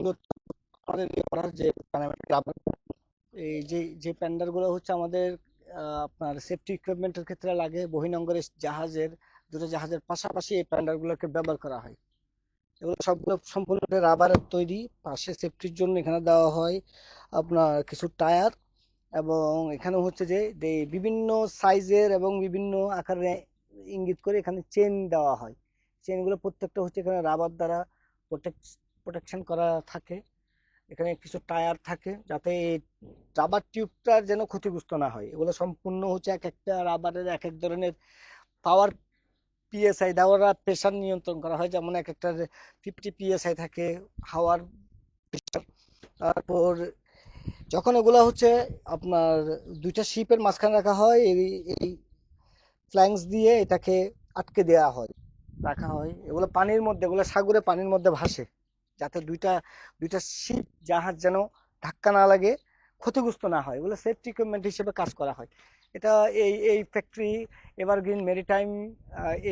মূলত আমাদের করার যে রাবার, এই যে যে প্যান্ডারগুলো হচ্ছে আমাদের আপনার সেফটি ইকুইপমেন্টের ক্ষেত্রে লাগে, বহির্নোঙরের জাহাজের, দুটো জাহাজের পাশাপাশি এই প্যান্ডারগুলোকে ব্যবহার করা হয়। এগুলো সবগুলো সম্পূর্ণ রাবারের তৈরি। পাশে সেফটির জন্য এখানে দেওয়া হয় আপনার কিছু টায়ার, এবং এখানে হচ্ছে যে বিভিন্ন সাইজের এবং বিভিন্ন আকারে ইঙ্গিত করে এখানে চেন দেওয়া হয়। চেনগুলো প্রত্যেকটা হচ্ছে এখানে রাবার দ্বারা প্রোটেকশন করা থাকে। এখানে কিছু টায়ার থাকে যাতে রাবার টিউবটার যেন ক্ষতিগ্রস্ত না হয়। এগুলো সম্পূর্ণ হচ্ছে এক একটা রাবারের এক এক ধরনের পাওয়ার পিএসআই দেওয়া, প্রেশার নিয়ন্ত্রণ করা হয়। যেমন এক একটা 50 পিএসআই থাকে হাওয়ার pressure। তারপর যখন এগুলা হচ্ছে আপনার দুইটা শিপের মাঝখানে রাখা হয়, এই এই ফ্ল্যাঙ্কস দিয়ে এটাকে আটকে দেওয়া হয়, রাখা হয়। এগুলো পানির মধ্যে, এগুলো সাগরে পানির মধ্যে ভাসে, যাতে দুইটা দুইটা শিপ জাহাজ যেন ধাক্কা না লাগে, ক্ষতিগ্রস্ত না হয়। এগুলো সেফটি ইকুইপমেন্ট হিসেবে কাজ করা হয়। এটা এই এই ফ্যাক্টরি এভারগ্রিন মেরিটাইম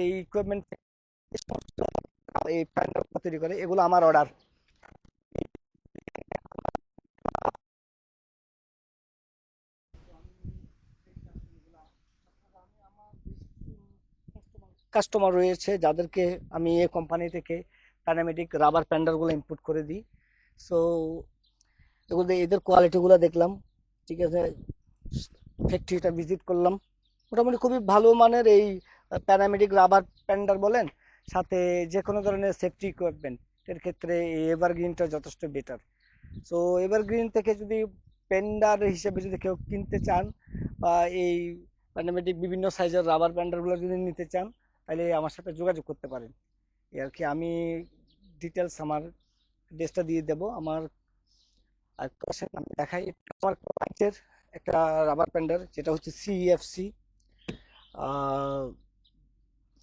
এই ইকুইপমেন্ট এই প্যান্ডেল তৈরি করে, এগুলো আমার অর্ডার। কাস্টমার রয়েছে যাদেরকে আমি এই কোম্পানি থেকে প্যানামেটিক রাবার প্যান্ডারগুলো ইম্পোর্ট করে দিই। সো এগুলো এদের কোয়ালিটিগুলো দেখলাম, ঠিক আছে, ফ্যাক্টরিটা ভিজিট করলাম। মোটামুটি খুবই ভালো মানের এই প্যারামেডিক রাবার প্যান্ডার বলেন, সাথে যে কোনো ধরনের সেফটি ইকুইপমেন্ট এর ক্ষেত্রে এই এভারগ্রিনটা যথেষ্ট বেটার। সো এভারগ্রিন থেকে যদি পেন্ডার হিসেবে যদি কেউ কিনতে চান, বা এই প্যারামেডিক বিভিন্ন সাইজের রাবার প্যান্ডারগুলো যদি নিতে চান, তাহলে আমার সাথে যোগাযোগ করতে পারেন। এই আর কি, আমি ডিটেলস আমার ড্রেসটা দিয়ে দেবো। আমার আর পাশে আমি দেখাই, এটা আমার ক্লায়েন্টের একটা রাবার প্যান্ডার, যেটা হচ্ছে সিএফসি।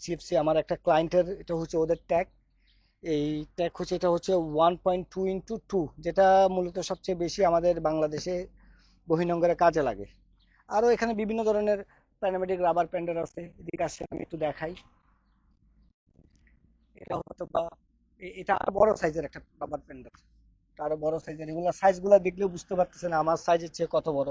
সিএফসি আমার একটা ক্লায়েন্টের, এটা হচ্ছে ওদের ট্যাগ। এই ট্যাগ হচ্ছে, এটা হচ্ছে 1.2x2, যেটা মূলত সবচেয়ে বেশি আমাদের বাংলাদেশে বহির্নোঙরে কাজে লাগে। আরও এখানে বিভিন্ন ধরনের প্যানামেটিক রাবার প্যান্ডার আছে, এদিকে আসে আমি একটু দেখাই। এটা হয়তো বা এটা আরো বড় সাইজের একটা রাবার প্যান্ডার, আরো বড় সাইজের। এগুলো সাইজগুলো দেখলেও বুঝতে পারতেছেন আমার সাইজের চেয়ে কত বড়।